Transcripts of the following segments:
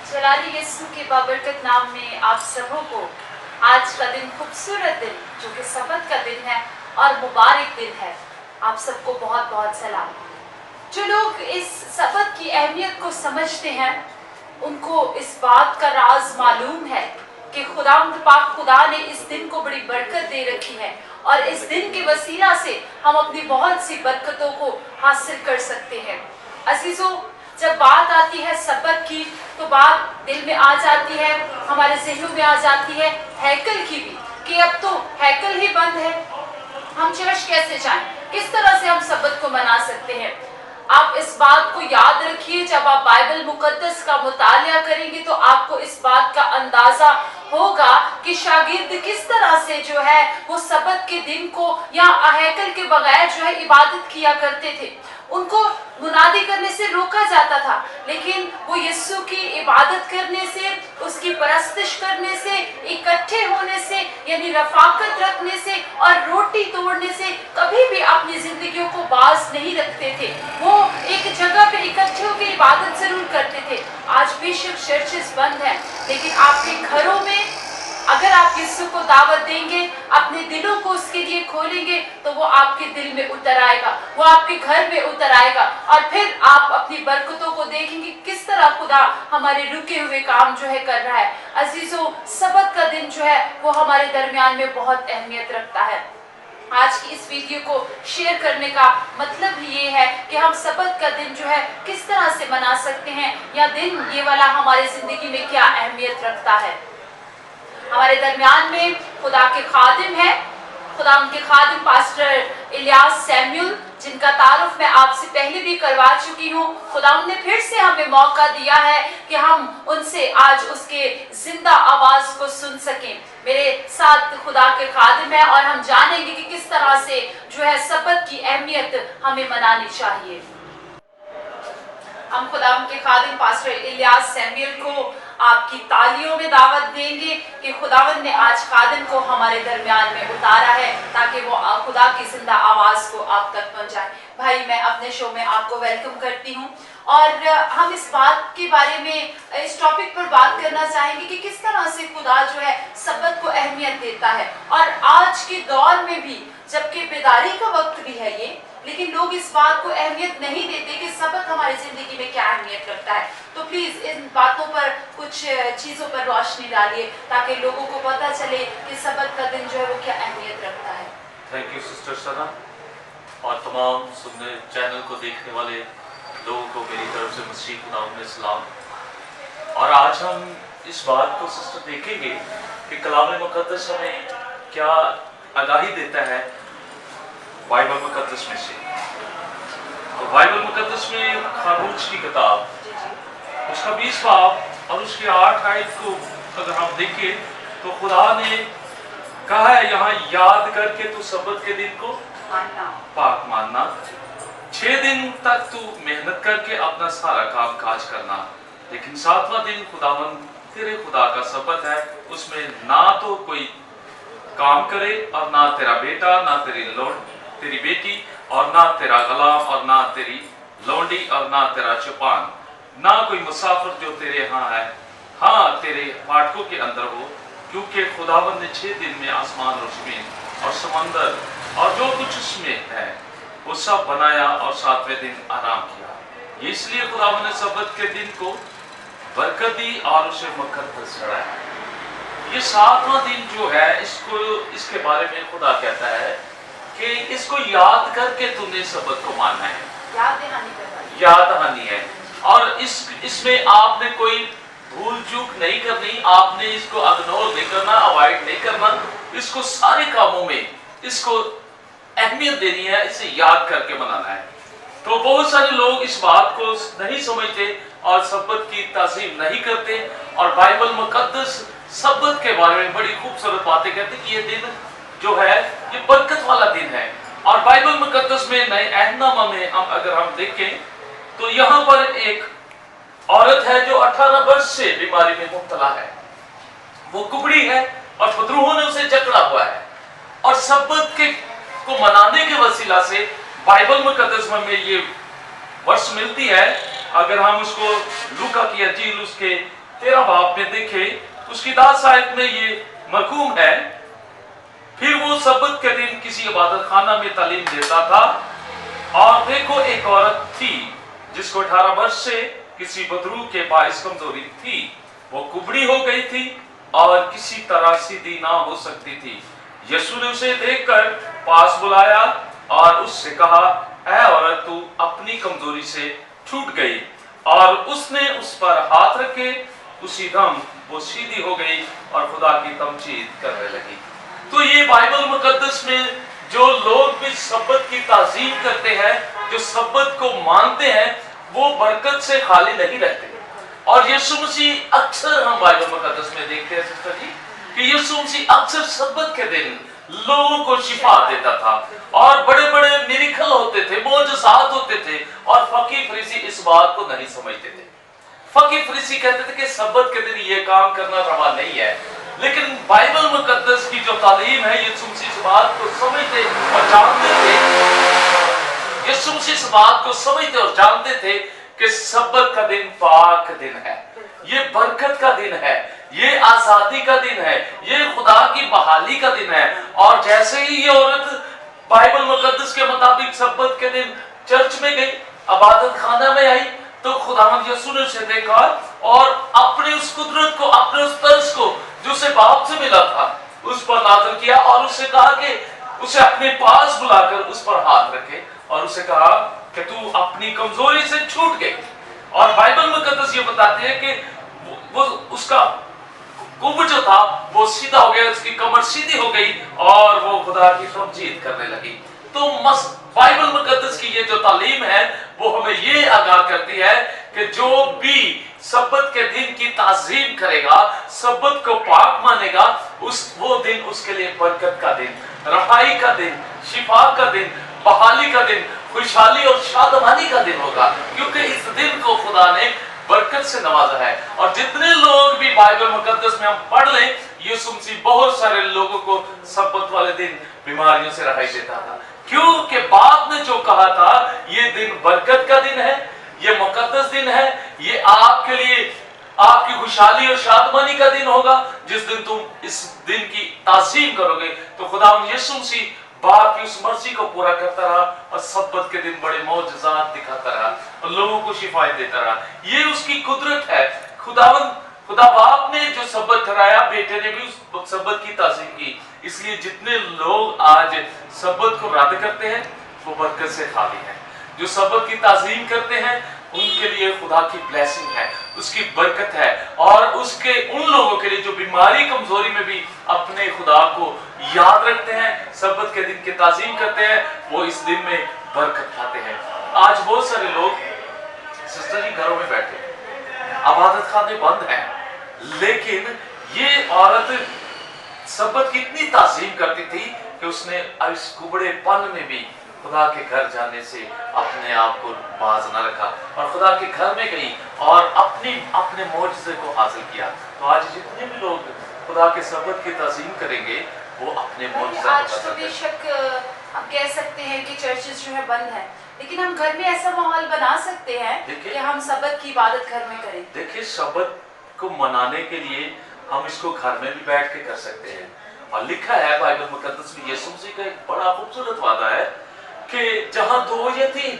जलाली यीशु के बाबरकत नाम में आप सबों को आज का दिन खूबसूरत दिन जो कि सबत का दिन है और मुबारक दिन है, आप सबको बहुत बहुत सलाम। जो लोग इस सबत की अहमियत को समझते हैं उनको इस बात का राज मालूम है कि खुदावंद पाक खुदा ने इस दिन को बड़ी बरकत दे रखी है और इस दिन के वसीला से हम अपनी बहुत सी बरकतों को हासिल कर सकते हैं। अजीजों, जब बात आती है सबत की तो बात दिल में आ जाती है, हमारे ज़हनों में आ जाती है हैकल की भी, कि अब तो हैकल ही बंद है, हम चर्च कैसे जाएं, किस तरह से हम सबत को मना सकते हैं। आप इस बात को याद रखिए, जब आप बाइबल मुकद्दस का मुतालिया करेंगे तो आपको इस बात का अंदाजा होगा कि शागिर्द किस तरह से जो है वो सबत के दिन को या हैकल के बगैर जो है इबादत किया करते थे। उनको मुनादी करने से रोका जाता था, लेकिन वो यीशु की इबादत करने से, उसकी परस्तिश करने से, इकट्ठे होने से यानी रफाकत रखने से और रोटी तोड़ने से कभी भी अपनी जिंदगियों को बाज नहीं रखते थे। वो एक जगह पे इकट्ठे होकर इबादत जरूर करते थे। आज बेशक चर्चेस बंद हैं, लेकिन आपके घरों में अगर आप यीशु को दावत देंगे, अपने दिलों को उसके लिए खोलेंगे तो वो आपके दिल में उतर आएगा, वो आपके घर में उतर आएगा और फिर आप अपनी बरकतों को देखेंगे किस तरह खुदा हमारे रुके हुए काम जो है कर रहा है। अजीजों, सबत का दिन जो है वो हमारे दरमियान में बहुत अहमियत रखता है। आज की इस वीडियो को शेयर करने का मतलब ये है कि हम सबत का दिन जो है किस तरह से मना सकते हैं, या दिन ये वाला हमारी जिंदगी में क्या अहमियत रखता है। हमारे दरमियान में खुदा के खादिम है, खुदा उनके खादिम पास्टर इलियास सैमुअल, जिनका तारुफ मैं आपसे पहले भी करवा चुकी हूँ। खुदा ने फिर से हमें मौका दिया है कि हम उनसे आज उसके जिंदा आवाज को सुन सकें। मेरे साथ खुदा के खादिम है और हम जानेंगे कि किस तरह से जो है सबत की अहमियत हमें मनानी चाहिए। हम खुदा के खादिम पास्टर इलियास सैमुअल को आपकी तालियों में दावत देंगे कि खुदावंद ने आज खादिम को हमारे दरमियान में उतारा है ताकि वो खुदा की जिंदा आवाज को आप तक पहुंचाए। भाई, मैं अपने शो में आपको वेलकम करती हूं और हम इस बात के बारे में, इस टॉपिक पर बात करना चाहेंगे कि किस तरह से खुदा जो है सबत को अहमियत देता है। और आज के दौर में भी, जबकि बेदारी का वक्त भी है ये, लेकिन लोग इस बात को अहमियत नहीं देते कि सबत हमारी जिंदगी में क्या अहमियत रखता है। तो प्लीज इन बातों पर, कुछ चीजों पर रोशनी डालिए ताकि लोगों को पता चले कि सबत का दिन जो है वो क्या अहमियत रखता है। थैंक यू सिस्टर सना, और तमाम सुनने चैनल को देखने वाले लोगों को मेरी तरफ से मसीह के नाम में सलाम। और आज हम इस बात को सिस्टर देखेंगे कि कलाम मुकद्दस हमें क्या आगाही देता है बाइबल मुकद्दस में से। तो बाइबल मुकद्दस में खारूज की किताब, उसका 20 बाब और उसके 8 आयत को अगर हम देखें तो खुदा ने कहा है यहाँ, याद करके तू सबत के दिन को पाक मानना, 6 दिन तक तू मेहनत करके अपना सारा काम काज करना, लेकिन 7वां दिन खुदावंद तेरे खुदा का सबत है, उसमें ना तो कोई काम करे और ना तेरा बेटा, ना तेरी बेटी, और ना तेरा गुलाम, और ना तेरी लौंडी, और ना तेरा चौपान, ना कोई मुसाफिर जो तेरे यहाँ है, हाँ तेरे फाटकों के अंदर हो, क्योंकि खुदावंद ने 6 दिन में आसमान और जमीन और समंदर और जो कुछ उसमें है वो सब बनाया और 7वें दिन आराम किया। इसलिए खुदावंद ने सबत के दिन को बरकत दी और उसे मुकद्दस ठहराया। ये 7वां दिन जो है, इसके बारे में खुदा कहता है कि इसको याद करके तुमने सबत को मानना है, याद दहानी है। और इसमें आपने कोई भूल चूक नहीं करनी, आपने इसको इग्नोर नहीं करना, अवॉइड नहीं करना, इसको सारे कामों में इसको अहमियत देनी है, इसे याद करके मनाना है। तो बहुत सारे लोग इस बात को नहीं समझते और सबत की ताज़ीम नहीं करते, और बाइबल मुकद्दस सबत के बारे में बड़ी खूबसूरत बातें कहते कि ये दिन जो है ये बरकत वाला दिन है। और बाइबल मुकद्दस में नए अहदनामा में अगर हम देखें तो यहाँ पर एक औरत है जो 18 वर्ष से बीमारी में मुब्तला है, वो कुबड़ी है और बदरूहों ने उसे जकड़ा हुआ है, और सबत के को मनाने के वसीला से बाइबल मुकद्दस में ये वर्ष मिलती है। अगर हम उसको लूका की अंजील उसके 13 बाब में देखे, उसकी 10 आयत में ये मरकूम है। फिर वो सब्त के दिन किसी इबादत खाना में तालीम देता था, और देखो एक औरत थी जिसको 18 वर्ष से किसी बदरू के बाइस कमजोरी थी। वो कुबड़ी हो गई थी और किसी तरह सीधी ना हो सकती थी। यीशु ने उसे देखकर पास बुलाया और उससे कहा, ऐ औरत, तू अपनी कमजोरी से छूट गई। और उसने उस पर हाथ रखे, उसी दम वो सीधी हो गई और खुदा की तमजीद करने लगी। तो ये बाइबल मुकद्दस में जो लोग भी सब्बत की ताज़ीम करते हैं, जो सब्बत को मानते हैं, वो बरकत से खाली नहीं रहते। और यीशु मसीह अक्सर, हम बाइबल मुकद्दस में देखते हैं सिस्टर जी, कि यीशु मसीह अक्सर सब्बत के दिन लोगों को शिफा देता था, और बड़े बड़े मिरेकल होते थे, मोजज़ात होते थे, और फकीह फरीसी इस बात को नहीं समझते थे। फकीह फरीसी कहते थे कि सब्बत के दिन ये काम करना रवा नहीं है। लेकिन बाइबल मुकद्दस की जो तालीम है, यीशु मसीह इस बात को समझते और जानते थे, यीशु मसीह इस बात को समझते और जानते थे कि सब्बत का दिन पाक दिन है, ये बरकत का दिन है, ये आजादी का दिन है, ये खुदा की बहाली का दिन है। और जैसे ही ये औरत बाइबल मुकद्दस के मुताबिक सब्बत के दिन चर्च में गई, इबादत खाना में आई, तो खुदावंद यीशु ने उसे देखा और अपने उस कुदरत को, अपने उस तर्ज को जो उसे बाप से मिला था, उस पर नाज़िल किया, और उससे कहा कि उसे अपने पास बुलाकर उस पर हाथ रखे, और उसे कहा कि तू अपनी कमजोरी से छूट गई। और बाइबल मुकद्दस ये बताते हैं कि वो उसका कुब जो था वो सीधा हो गया, उसकी कमर सीधी हो गई और वो खुदा की तमजीद करने लगी। तो बाइबल मुकद्दस की ये जो तालीम है वो हमें ये आगाह करती है कि जो भी सब्बत के दिन की ताज़ीम करेगा, सब्बत को पाक मानेगा, वो दिन उसके लिए बरकत का दिन, रहाई का दिन, शिफा का दिन, बहाली का दिन, खुशहाली और शादमानी का दिन होगा, क्योंकि इस दिन को खुदा ने बरकत से नवाजा है। और जितने लोग भी बाइबल मुकद्दस में हम पढ़ लें, यीशु मसीह बहुत सारे लोगों को सब्बत वाले दिन बीमारियों से रहाई देता था, क्योंकि बाप ने जो कहा था ये दिन बरकत का दिन है, ये मुकद्दस दिन है, ये आपके लिए आपकी खुशहाली और शादमानी का दिन होगा। जिस दिन तुम इस दिन की ताज़ीम करोगे तो खुदा यीशु मसीह बाप की उस मर्जी को पूरा करता रहा और सब्बत के दिन बड़े मौजज़ात दिखाता रहा और लोगों को शिफायत देता रहा। ये उसकी कुदरत है। खुदा बाप ने जो सब्बत ठहराया, बेटे ने भी उस सब्बत की ताज़ीम की। इसलिए जितने लोग आज सब्बत को रद्द करते हैं वो बरकत से खाली हैं। जो सब्बत की ताज़ीम करते हैं उनके लिए खुदा की ब्लेसिंग है, उसकी बरकत है। और उसके उन लोगों के लिए जो बीमारी कमजोरी में भी अपने खुदा को याद रखते हैं, सब्बत के दिन की ताज़ीम करते हैं, वो इस दिन में बरकत पाते हैं। आज बहुत सारे लोग सिस्टर जी घरों में बैठे हैं, इबादत खाने बंद हैं, लेकिन ये औरत सब्बत की इतनी ताज़ीम करती थी कि उसने इस कुबड़ेपन में भी खुदा के घर जाने से अपने आप को बाज न रखा और खुदा के घर में गई और अपने मौजज़े को हासिल किया। तो आज जितने भी लोग खुदा के सब्बत की ताज़ीम करेंगे वो अपने मौजज़े आज तो बेशक हम कह सकते हैं कि चर्चेस जो है बंद है, लेकिन हम घर में ऐसा माहौल बना सकते हैं कि हम सब्बत की इबादत घर में करें। देखिए, सब्बत को मनाने के लिए हम इसको घर में भी बैठ के कर सकते हैं। और लिखा है बाइबल मुकद्दस में, यीशु मसीह का एक बड़ा खूबसूरत वादा है कि जहां दो या तीन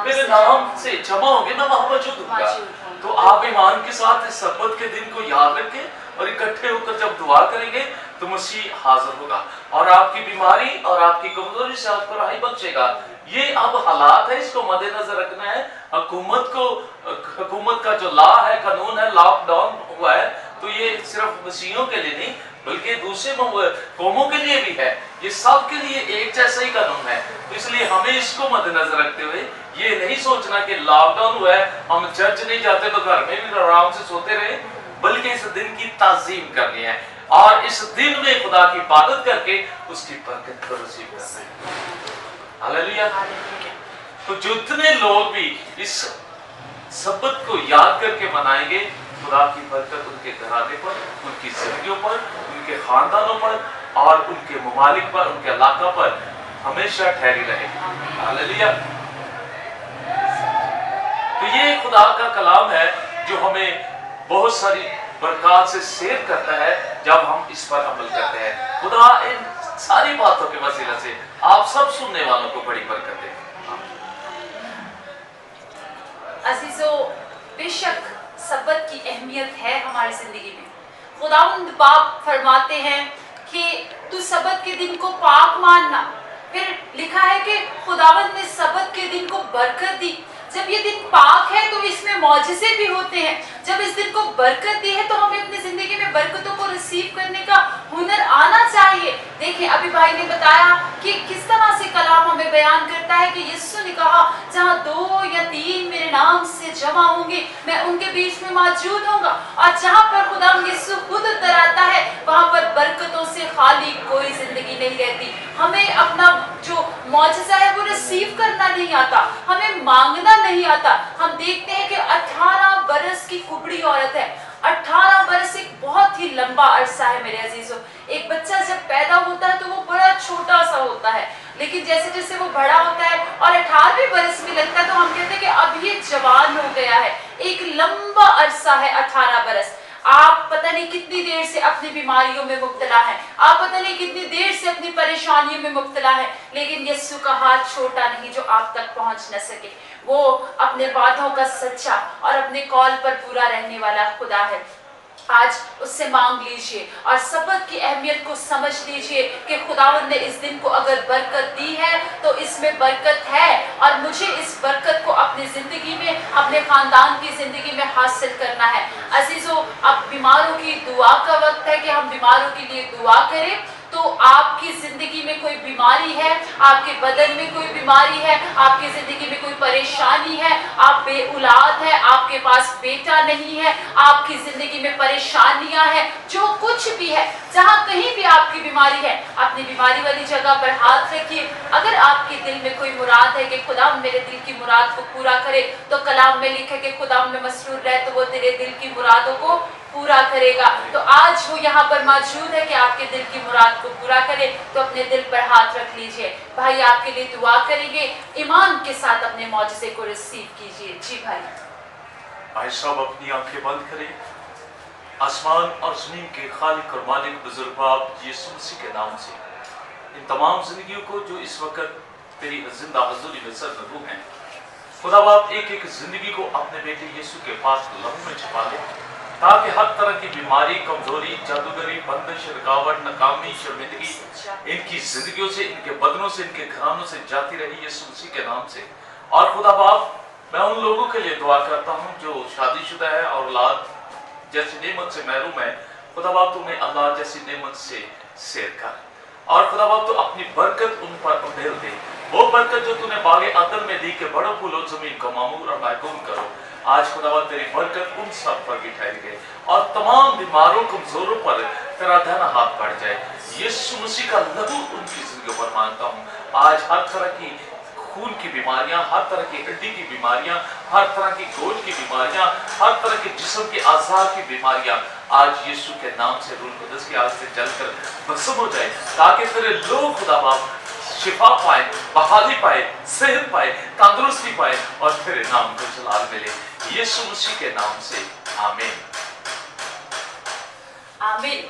मेरे नाम से जमा होंगे मैं वहां मौजूद होऊंगा। तो आप ईमान के साथ इस सब्बत के दिन को याद रखें और इकट्ठे होकर जब दुआ करेंगे तो मसीह हाजिर होगा और आपकी बीमारी और आपकी कमजोरी से आपको राहत बख्शेगा। ये अब हालात है, इसको मद्देनजर रखना है। हुकूमत का जो लॉ है, कानून है, लॉकडाउन हुआ है, तो ये सिर्फ मसीहियों के लिए नहीं बल्कि दूसरे कौमों के लिए भी है। ये सब के लिए एक जैसा ही कानून है। तो इसलिए हमें इसको मद्देनजर रखते हुए ये नहीं सोचना कि लॉकडाउन हुआ है हम चर्च नहीं जाते तो घर में भी आराम से सोते रहे, बल्कि इस दिन की ताज़ीम करनी है और इस दिन में खुदा की इबादत करके उसकी बरकत को रिसीव करना है। हालेलुया। तो जितने लोग भी इस सब्बत को याद करके मनाएंगे, खुदा की बरकत उनके घराने पर, उनकी जिंदगियों पर, उनके खानदानों पर और उनके ममालिक पर, उनके इलाका पर हमेशा ठहरी रहेगी। हालेलुया। तो ये खुदा का कलाम है जो हमें बहुत सारी बरकत से शेयर करता है जब हम इस पर अमल करते हैं। खुदा इन सारी बातों के वसीला से आप सब सुनने वालों को बड़ी बरकत दे। अजीजों, बेशक सब्बत की अहमियत है हमारी जिंदगी में। खुदावंद बाप फरमाते हैं कि तू सब्बत के दिन को पाक मानना। फिर लिखा है कि खुदावंद ने सब्बत के दिन को बरकत दी। जब ये दिन पाक है तो इसमें मौजज़े भी होते हैं। जब इस दिन को बरकत दी है तो हमें अपनी जिंदगी में बरकतों को रिसीव करने का हुनर आना चाहिए। देखिए, अभी भाई ने बताया कि किस तरह से कलाम हमें बयान करता है कि यीशु ने कहा, जहाँ 2 या 3 मेरे नाम से जमा होंगे मैं उनके बीच में मौजूद होऊंगा। और जहाँ पर खुदा यीशु खुद उतर आता है वहाँ पर बरकतों से खाली कोई जिंदगी नहीं रहती। हमें अपना जो मौजज़ा है वो रिसीव करना नहीं आता, हमें मांगना नहीं आता। हम देखते हैं कि 18 बरस की कुबड़ी औरत है। 18 बरस एक बहुत ही लंबा अरसा है मेरे अजीजों। एक बच्चा जब पैदा होता है तो वो बड़ा छोटा सा होता है, लेकिन जैसे जैसे वो बड़ा होता है और 18वें बरस में लगता है तो हम कहते हैं कि अब ये जवान हो गया है। एक लंबा अरसा है 18 बरस। आप पता नहीं कितनी देर से अपनी बीमारियों में मुब्तला है, आप पता नहीं कितनी देर से अपनी परेशानियों में मुब्तला है, लेकिन यीशु का हाथ छोटा नहीं जो आप तक पहुंच न सके। वो अपने वादों का सच्चा और अपने कॉल पर पूरा रहने वाला खुदा है। आज उससे मांग लीजिए और सब्बत की अहमियत को समझ लीजिए कि खुदावंद ने इस दिन को अगर बरकत दी है तो इसमें बरकत है और मुझे इस बरकत को अपनी जिंदगी में, अपने खानदान की जिंदगी में हासिल करना है। अजीजों, अब बीमारों की दुआ का वक्त है कि हम बीमारों के लिए दुआ करें। तो आपकी जिंदगी में कोई बीमारी है, आपके बदन में कोई बीमारी है, आपकी जिंदगी में कोई परेशानी है, आप बेऔलाद है, आपके पास बेटा नहीं है, आपकी जिंदगी में परेशानियां हैं, जो कुछ भी है, जहां कहीं भी आपकी बीमारी है, अपनी बीमारी वाली जगह पर हाथ रखिए। अगर आपके दिल में कोई मुराद है कि खुदा मेरे दिल की मुराद को पूरा करे, तो कलाम में लिखे कि खुदा में मसरूर रहे तो वो तेरे दिल की मुरादों को पूरा करेगा। तो आज वो यहाँ पर मौजूद है कि आपके दिल की मुराद को पूरा करे। तो अपने दिल पर हाथ रख लीजिए। भाई आपके लिए दुआ करेंगे, ईमान के साथ अपने मौजज़े को रिसीव कीजिए। जी भाई। भाई साहब अपनी आंखें बंद करें। आसमान और ज़मीन के खालिक और मालिक बुजुर्ग बाप यीशु मसीह के नाम से इन तमाम जिंदगियों को जो इस वक्त तेरी जिंदा हज़ूरी में सरनगू हैं, खुदा बाप एक एक जिंदगी को अपने बेटे यीशु के पास लहू में छिपा ले, ताकि हर तरह की बीमारी, कमजोरी, जादूगरी, बंदिश, रुकावट, नाकामी, शर्मिंदगी इनकी जिंदगियों से, इनके बदनों से, इनके घरानों से जाती रही यीशु मसीह के नाम से। और खुदा बाप, मैं उन लोगों के लिए दुआ करता हूँ जो शादीशुदा है और औलाद जैसी नेमत से महरूम है। खुदा बाप तू उन्हें अल्लाह जैसी नेमत से शेयर कर और खुदा बाप तू अपनी बरकत उन पर उंडेल दे। वो बरकत जो तूने बागे अदन में दी कि बड़ो फूलो जमीन को मामूर और महकूम करो, आज खुदावंद तेरी बरकत उन सब पर भी ठहर गए और तमाम बीमारों कमजोरों पर तेरा धन हाथ बढ़ जाए। यीशु मसीह का लहू उनकी जिंदगी पर मांगता हूँ। आज हर तरह की खून की बीमारियां, हर तरह की हड्डी की बीमारियां, हर तरह की गोद की बीमारियां, हर तरह के जिस्म के आज़ा की बीमारियां आज यीशु के नाम से रूह कुदस की आग से जलकर भस्म हो जाए, ताकि तेरे लोग खुदा बाप शिफा पाए, बहाली पाए, सेहत पाए, तंदुरुस्ती पाए और तेरे नाम को जलाल मिले। यीशु मसीह के नाम से आमीन। आमीन।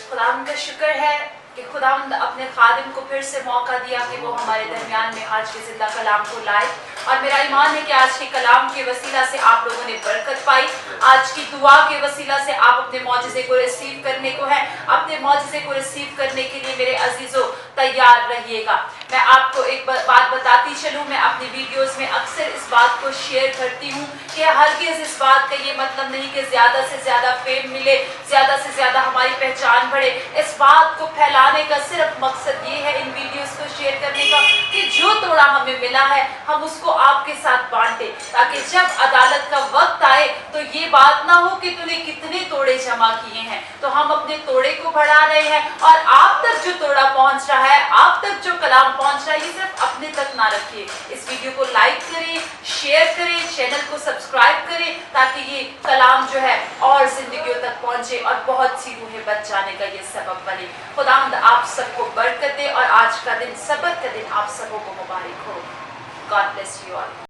खुदावंद का शुक्र है कि खुदावंद अपने खादिम को फिर से मौका दिया कि वो हमारे दरमियान में आज के जिंदा कलाम को लाए। और मेरा ईमान है कि आज के कलाम के वसीला से आप लोगों ने बरकत पाई। आज की दुआ के वसीला से आप अपने मौजज़े को रिसीव करने को है। अपने मौजज़े को रिसीव करने के लिए मेरे अजीजों तैयार रहिएगा। मैं आपको एक बात बताती चलूँ, मैं अपनी वीडियोस में अक्सर इस बात को शेयर करती हूँ कि हरगिज़ इस बात का ये मतलब नहीं कि ज़्यादा से ज़्यादा फेम मिले, ज़्यादा से ज़्यादा हमारी पहचान बढ़े। इस बात को फैलाने का सिर्फ मकसद ये है इन वीडियोस को शेयर करने का कि जो तोड़ा हमें मिला है हम उसको आपके साथ बांटे, ताकि जब अदालत का वक्त आए तो ये बात ना हो कि तूने कितने तोड़े जमा किए हैं। तो हम अपने तोड़े को बढ़ा रहे हैं और आप तक जो तोड़ा पहुंच रहा है, आप तक जो कलाम पहुंच रहा है, ये सिर्फ अपने तक ना रखिए। इस वीडियो को लाइक करें, शेयर करें, चैनल को सब्सक्राइब करें, ताकि ये कलाम जो है और जिंदगियों तक पहुंचे और बहुत सी रूहें बच जाने का ये सबब बने। खुदावंद आप सबको बरकत दे और आज का दिन सबत का दिन आप सबों को मुबारक हो। God bless you all.